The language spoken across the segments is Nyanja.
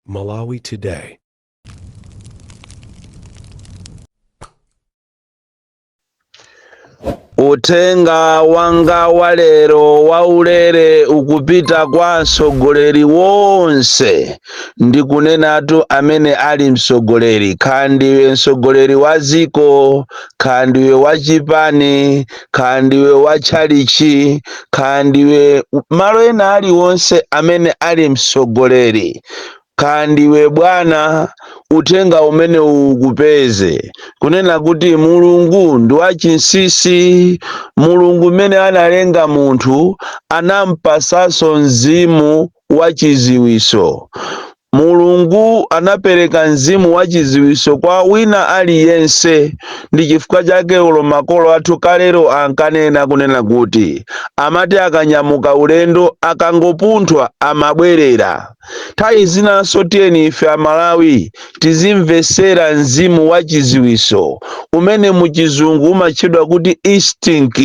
Malawi Today. Utenga wanga walero waulere ukupita kwa msogoleri wonse ndikunenatu amene ali msogoleri, khandiwe msogoleri wa ziko, khandiwe wa chipani, khandiwe wa tchalichi, khandiwe malo ena aliwonse amene ali msogoleri, khandiwe bwana, utenga umene ukupeze kunena kuti Mulungu ndi wachinsisi. Mulungu mmene analenga munthu anampasanso mzimu wachiziwiso. Mulungu anapereka mzimu wachiziwiso kwa wina aliyense. Ndi chifukwa chake ulo makolo athu kalero ankanena kunena kuti amati akanyamuka ulendo akangopunthwa amabwerera. Nthawi zinanso tiyeni ife Amalawi tizimvesera mzimu wachiziwiso umene muchizungu umatchedwa kuti instinct.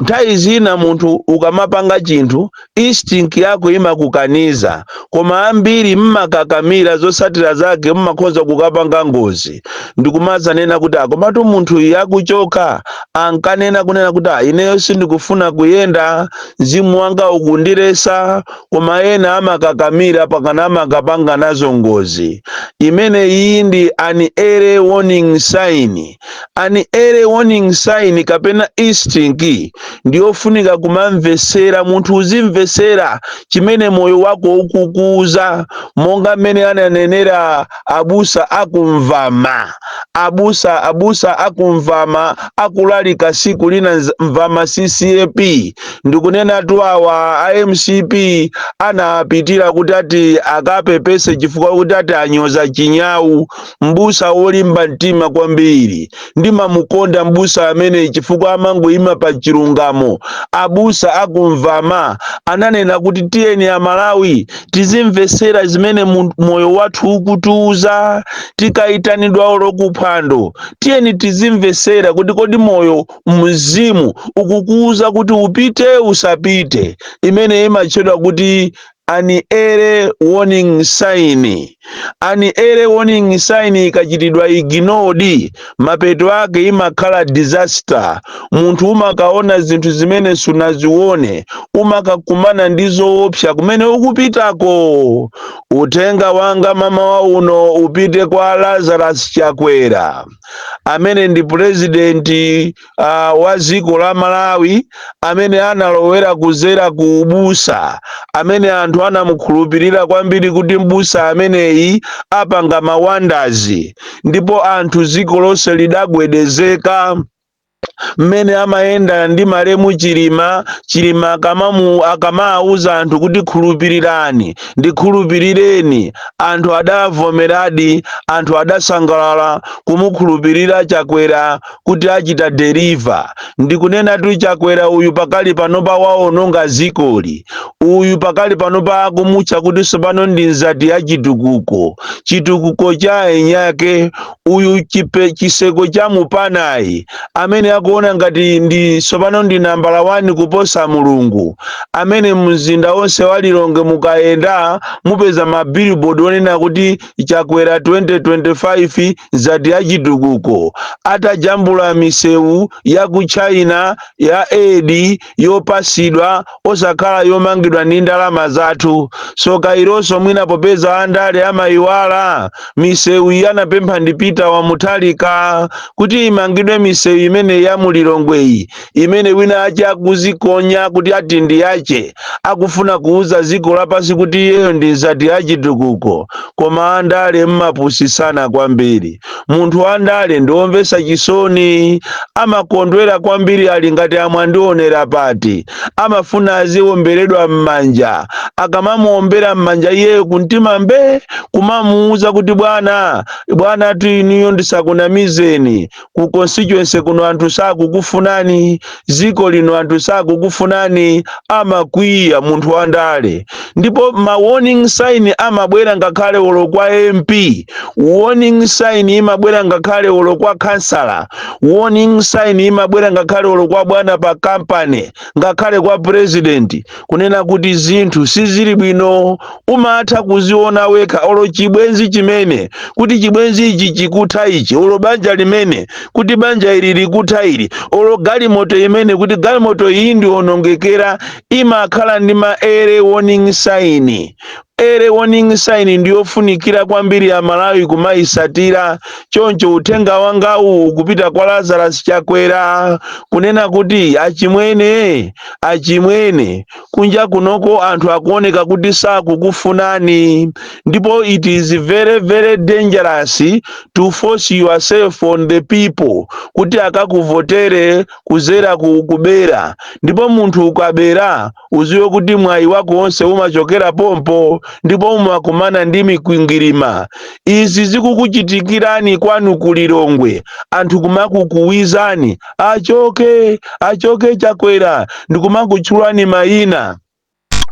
Nthawi zina munthu ukamapanga chinthu instinct yako imakukaniza, koma ambiri mmakakamira zosatira zake mmakhoza kukapanga ngozi. Ndikumazanena kuti akomatu munthu yakuchoka ankanena kunena kuti ineyo sindikufuna kuyenda, mzimu wanga ukundiresa, koma ena amakakamira pakana amakapanga nazo ngozi. Imene iyi ndi an early warning sign. An early warning sign kapena instinct ndiyofunika kumamvesera. Munthu uzimvesera chimene moyo wako ukukuza, monga mmene ananenera abusa akumvama. Abusa akumvama akulalika siku lina mvama CCAP. Ndikunena tu awa AMCP anapitira kuti ati akapepese chifukwa kuti ati anyoza chinyawu. Mbusa wolimba mtima kwambiri, ndimamukonda mbusa amene chifukwa amangoyima pa chilungamo. Abusa akumvama ananena kuti tiyeni Amalawi tizimvesera zimene moyo wathu ukutiuza. Tikayitanidwa olo kuphwando tiyeni tizimvesera kuti kodi moyo mzimu ukukuuza kuti upite usapite. Imene imatchedwa kuti an early warning sign. An early warning sign ikachitidwa ignored, mapeto ake imakhala disaster. Munthu umakaona zinthu zimene sunazione, umakakumana ndi zoopsa kumene ukupitako. Utenga wanga mama wa uno upite kwa Lazarus Chakwera, amene ndi president wa ziko la Malawi, amene analowera kuzera ku ubusa, amene anthu anamukhulupirira kwambiri kuti mbusa ameneyi apanga mawandazi, ndipo anthu ziko lonse lidagwedezeka. Mmene amayenda ndi malemu chilima akamauza anthu kuti khulupirirani, ndikhulupirireni, anthu adavomeradi, anthu adasangalala kumukhulupirira Chakwera kuti achita deliver. Ndikunena tu Chakwera uyu pakali panopa waononga zikoli. Uyu pakali panopa akumutcha kuti sopano ndi nzati ya chitukuko, chitukuko cha enyake. Uyu chiseko cha mupanayi amene akuona ngati ndi sopano ndi nambala 1 kuposa Mulungu, amene mzinda wonse walilonge mukayenda mupeza mabillboard onena kuti Chakwera 2025 nzati ya chitukuko. Atajambula misewu ya ku China ya aid yopasidwa osakhala yomangidwa ndi ndalama zathu. So kaironso mwina popeza andale amayiwala misewu yanapempha ndi Peter wa Mutharika kuti imangidwe misewu imene ya mulilongweyi, imene wina ache akuzikonya kuti ati ndi yache, akufuna kuuza ziko lapasi kuti iyeyo ndi nzati ya chitukuko. Koma andale mmapusisana kwambiri. Munthu andale ndiwomvesa chisoni, amakondwera kwambiri ali ngati amwandionera pati, amafuna aziwomberedwa m'manja. Akamamuombera m'manja iyeyo kumtima mbe, kumamuuza kuti bwana tu iniyo ndisakunamizeni, ku constituency kuno anthu sakukufunani, ziko lino anthu sakukufunani, amakwiya munthu wandale. Ndipo ma warning sign amabwera ngakhale olo kwa MP, warning sign imabwera ngakhale olo kwa kansala, warning sign imabwera ngakhale olo kwa bwana pa kampani, ngakhale kwa president, kunena kuti zinthu sizili bwino. Umatha kuziona wekha olo chibwenzi chimene kuti chibwenzi ichi chikutha ichi, olo banja limene kuti banja ili likutha ili, olo galimoto imene kuti galimoto iyi ndionongekera, imakhala ndi ma early warning sign. Early warning sign ndiyofunikira kwambiri ya Malawi kumayisatira. Choncho uthenga wangawu kupita kwa Lazarus Chakwera kunena kuti achimwene kunja kunoko anthu akuoneka kuti sakukufunani, ndipo it is very very dangerous to force yourself on the people kuti akakuvotere kuzera kubera. Ndipo munthu ukabera uziwe kuti mwayi wako wonse umachokera pompo, ndipo umakumana ndi mikwingirima. Izi zikukuchitikirani kwanu kulilongwe, anthu kumakukuwizani achoke Chakwera, ndikumakutchulani mayina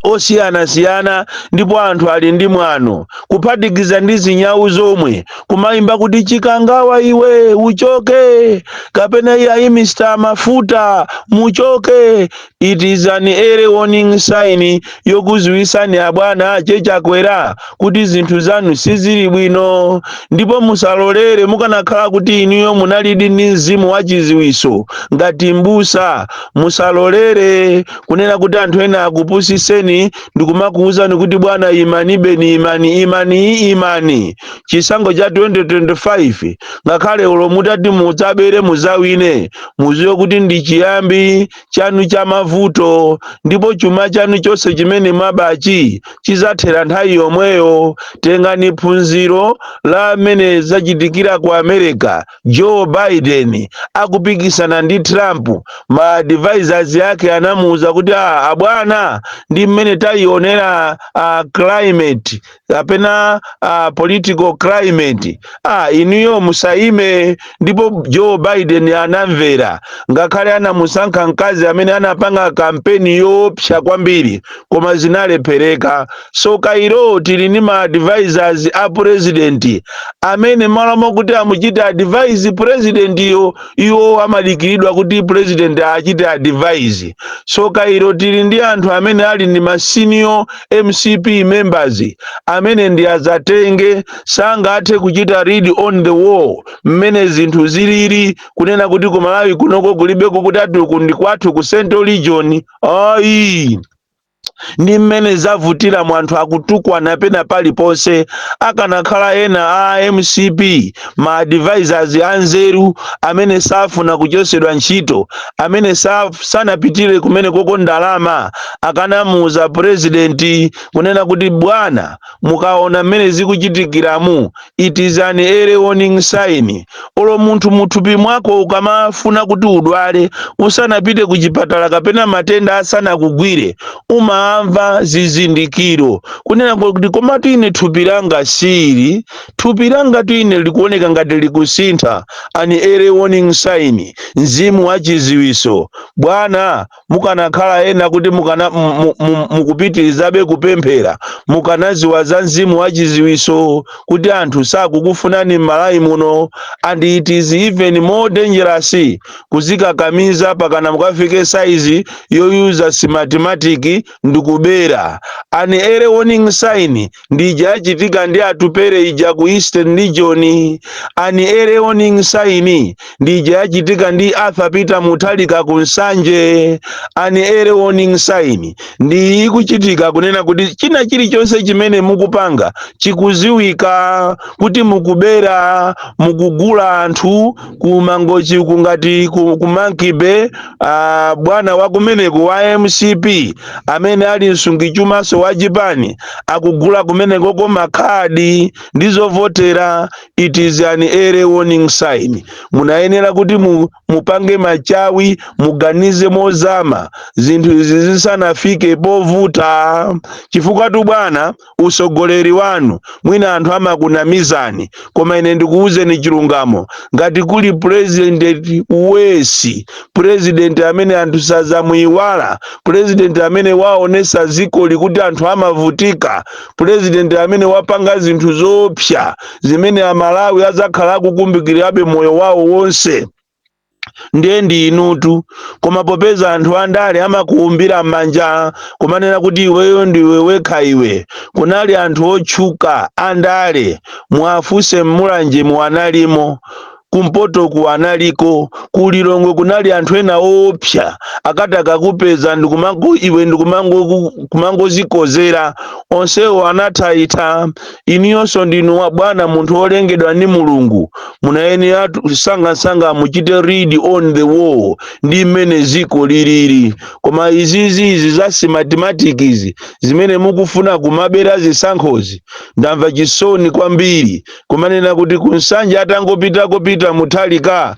osiyana-siyana, ndipo anthu ali ndi mwano kuphatikiza ndi zinyawu zomwe kumayimba kuti chikangawa iwe uchoke, kapena iyayi Mr. Mafuta muchoke. It is an early warning sign yokuziwisani abwana ache Chakwera kuti zinthu zanu sizili bwino. Ndipo musalolere mukanakhala kuti inuyo munalidi ndi mzimu wachiziwiso ngati mbusa, musalolere kunena kuti anthu ena akupusiseni ndikumakuwuzani kuti bwana imanibe ni imani. Chisankho cha 2025 ngakhale olo mutati mudzabere muzawine, muziwe kuti ndi chiyambi chanu cha mavuto, ndipo chuma chanu chonse chimene mwabachi chizathera nthawi yomweyo. Tengani phunziro la amene zachitikira ku America. Joe Biden akupikisana ndi Trump, ma advisors yake anamuwuza kuti abwana ndi mmene tayionera climate kapena political climate, inuyo musaime. Ndipo Joe Biden anamvera, ngakhale anamusankha mkazi amene anapanga kampeni yoopsa kwambiri, koma zinalephereka. So kairo tili ni ma advisors a president amene malamo kuti amuchite advise president iwo amalikiridwa kuti president achite advise. So kairo tili ndi anthu amene ali ndi ma senior MCP members amene ndi azatenge, sangathe kuchita read on the wall mmene zinthu zilili, kunena kuti ku Malawi kunoko kulibeko kutatu kundi kwathu ku Central Region. Ni mmene zavutira mwanthu akutukwana pena paliponse. Akanakhala ena a MCP ma advisors anzeru amene safuna kuchosedwa ntchito, amene sanapitire kumene koko ndalama, akanamuza president kunena kuti bwana mukaona mmene zikuchitikiramu, it is an early warning sign. Olo munthu muthupi mwako ukamafuna kuti udwale usanapite ku chipatala kapena matenda asanakugwire, amva zizindikiro kunena kuti komatu ine thupi langa sili, thupi langa ine likuoneka ngati likusintha. An early warning sign, mzimu wachiziwiso. Bwana mukanakhala ena kuti mukupitirizabe kupemphera, mukanaziwa za mzimu wachiziwiso kuti anthu sakukufunani m'Malawi muno. And it is even more dangerous kuzikakamiza pakana mukafike size yoyuza mathematics ndikubera. An early warning sign ndija yachitika ndi atupere ija ku Eastern Region. An early warning sign ndija yachitika ndi Arthur Peter Mutharika ku Nsanje. An early warning sign ndi ikuchitika kunena kuti china chilichonse chimene mukupanga chikuziwika kuti mukubera, mukugula anthu kumangochi kungati ku Monkey Bay. Bwana wakumeneko wa MCP amene amene ali msungichumaso wa chipani akugula kumenekoko makhadi ndi zovotera. It is an early warning sign. Munayenera kuti mupange machawi, muganize mozama, zinthu izi zisanafike povuta. Chifukwa tu bwana usogoleri wanu mwina anthu amakunamizani, koma ine ndikuwuzeni chilungamo. Ngati kuli president wesi, president amene anthu sazamuyiwala, president amene waonesa ziko likuti anthu amavutika, president amene wapanga zinthu zoopsa zimene amalawi azakhala akukumbukirabe moyo wawo wonse, ndiye ndi inutu. Koma popeza anthu andale amakuumbira m'manja kumanena kuti iweyo ndiwe wekha iwe, kunali anthu otchuka andale, mwafuse m'mulanje muwanalimo, kumpoto kuwanaliko, kulilongwe kunali anthu ena opsa akati akakupeza iwe ndikumangozikozera, onsewo anathaitha. Iniyonso ndinu wa bwana munthu olengedwa ndi Mulungu, munayenera sangasanga muchite read on the wall ndi mmene ziko liliri. Koma izi za mathematics zimene mukufuna kumabera zisankhozi, ndamva chisoni kwambiri kumanena kuti kunsanja atangopita mutalika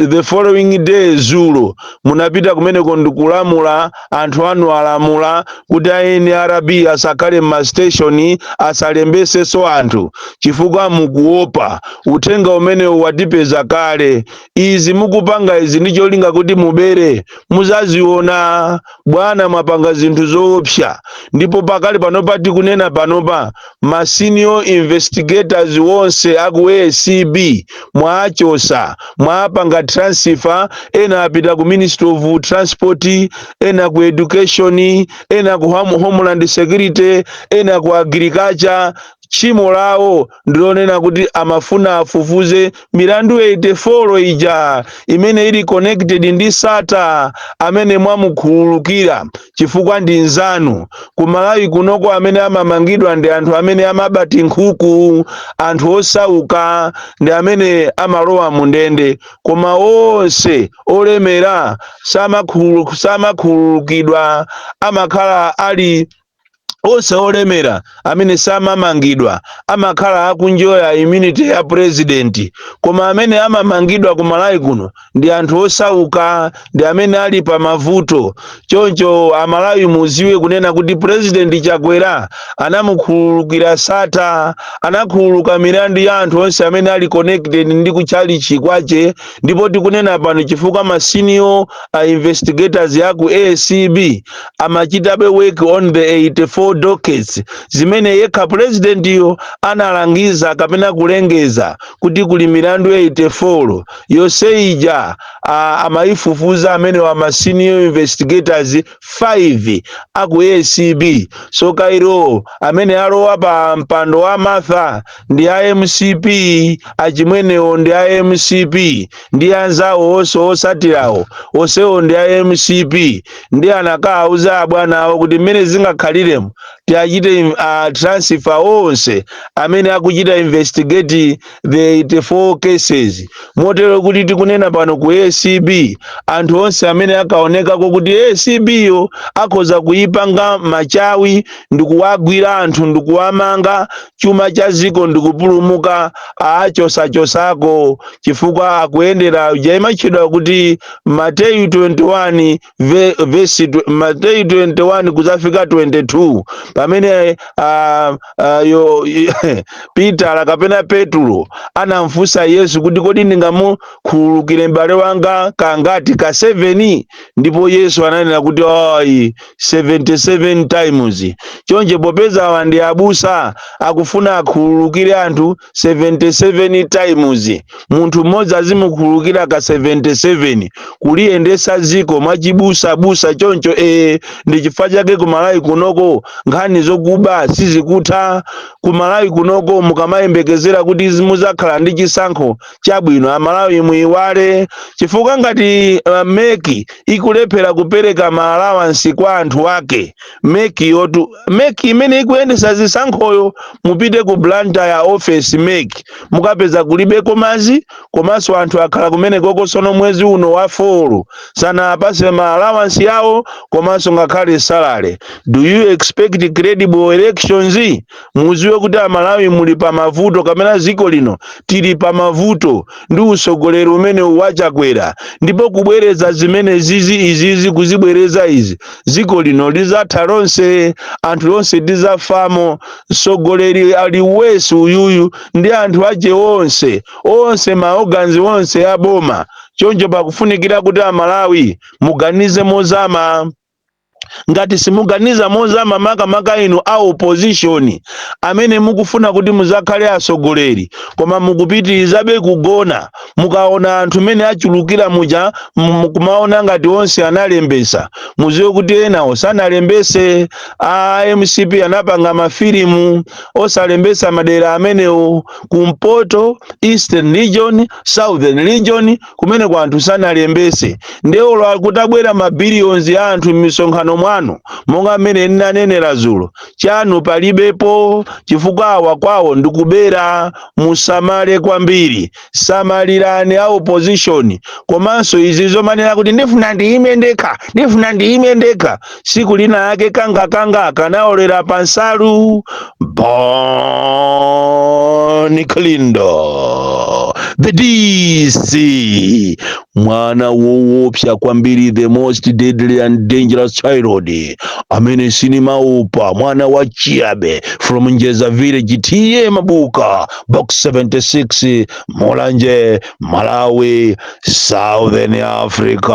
the following day zulo munapita kumeneko ndikulamula anthu anu alamula kuti ANRB asakhale m'mastation, asalembeseso anthu chifukwa mukuopa uthenga umene watipeza kale. Izi mukupanga izi ndi cholinga kuti mubere, muzaziona bwana mwapanga zinthu zoopsa. Ndipo pakali panopa tikunena panopa ma senior investigators wonse aku ACB mwachosa, mwapanga transfer, ena apita ku Ministry of Transport, ena ku Education, ena ku Homeland Security, ena ku Agriculture. Chimo lawo ndilonena kuti amafuna afufuze milandu 84 ija imene ili connected ndi Sata amene mwamukhululukira chifukwa ndi nzanu. Kumalawi kunoko amene amamangidwa ndi anthu amene amabati nkhuku, anthu osauka, ndi amene amalowa mundende. Koma onse olemera samakhululukidwa, amakhala ali onse olemera amene samamangidwa amakhala akunjoya immunity ya president. Koma amene amamangidwa kumalawi kuno ndi anthu osauka, ndi amene ali pa mavuto. Choncho amalawi muziwe kunena kuti president Chakwera anamukhululukira Sata, anakhululuka milandu ya anthu onse amene ali connected ndi kuchali chikwache. Ndipo tikunena pano chifukwa ma senior investigators yaku ACB amachitabe work on the 84 dockets zimene yekha president yo analangiza kapena kulengeza kuti kuli milandu 84 yonse ija amaifufuza amene wa ma senior investigators 5 aku ACB. So kairo amene alowa pa mpando wa Martha ndi AMCP, achimwenewo ndi AMCP, ndi anzawo onse osatirawo onsewo ndi AMCP, ndi anakauza abwana awo kuti mmene zingakhaliremo tiachite transfer onse amene akuchita investigate the 84 cases. Motero kuti tikunena pano ku ACB anthu onse amene akaonekako kuti ACB yo akhoza kuyipanga machawi ndikuwagwira anthu ndikuwamanga, chuma cha ziko ndikupulumuka, achosachosako chifukwa akuyendera jaimachidwa kuti Mateyu 21 verse Mateyu 21 kuzafika 22 pamene Peter kapena Petro anamfunsa Yesu kuti kodi ndingamukhululukire m'bale wanga kangati ka 7? Ndipo Yesu ananena kuti 77 times. Chonje popeza awa ndi abusa akufuna akhululukire anthu 77 times, munthu mmodzi azimukhululukira ka 77 kuliyendesa ziko mwachibusa busa. Choncho ndi chifukwa chake kumalawi kunoko nkhani nkhani zokuba sizikutha ku Malawi kunoko, mukamayembekezera kuti muzakhala ndi chisankho chabwino. Amalawi muyiwale, chifukwa ngati meki ikulephera kupereka ma allowance kwa anthu ake, meki imene ikuyendesa zisankhoyo, mupite ku Blantyre office meki mukapeza kulibe komazi, komanso anthu akhala kumene kokosono mwezi uno wa 4 sana apase ma allowance yawo komanso ngakhale salary. Do you expect credible elections? Muziwe kuti Amalawi muli pa mavuto, kamena ziko lino tili pa mavuto ndi usogoleri umene wachakwera, ndipo kubwereza zimene izizi kuzibwereza izi, ziko lino lizatha lonse, anthu lonse lizafamo. Sogoleri ali wesi uyuyu ndi anthu ache onse maorgans onse aboma. Choncho pakufunikira kuti Amalawi muganize mozama. Ngati simuganiza mozama, makamaka inu a opposition amene mukufuna kuti muzakhale asogoleri koma mukupitirizabe kugona, mukaona anthu mene achulukira muja mukumaona ngati onse analembesa, muziwe kuti ena sanalembese. MCP anapanga mafilimu osalembesa madera amenewo, kumpoto, Eastern Region, Southern Region, kumene kwa anthu sanalembese. Ndeolo kutabwera mabilions ya anthu m'misonkhano mwanu, monga mmene ndinanenera dzulo, chanu palibepo, chifukwa awa kwawo ndikubera. Musamale kwambiri, samalirani a opposition. Komanso izi zomanena kuti ndifuna ndiyime ndekha, siku lina yake kanga akanaolera pansalu. Boni Klindo, the DC, mwana woopsa kwambiri, the most deadly and dangerous child, amene sinimaupa, mwana wa Chiabe from Njeza village, TM Mabuka, box 76, Molanje, Malawi, Southern Africa.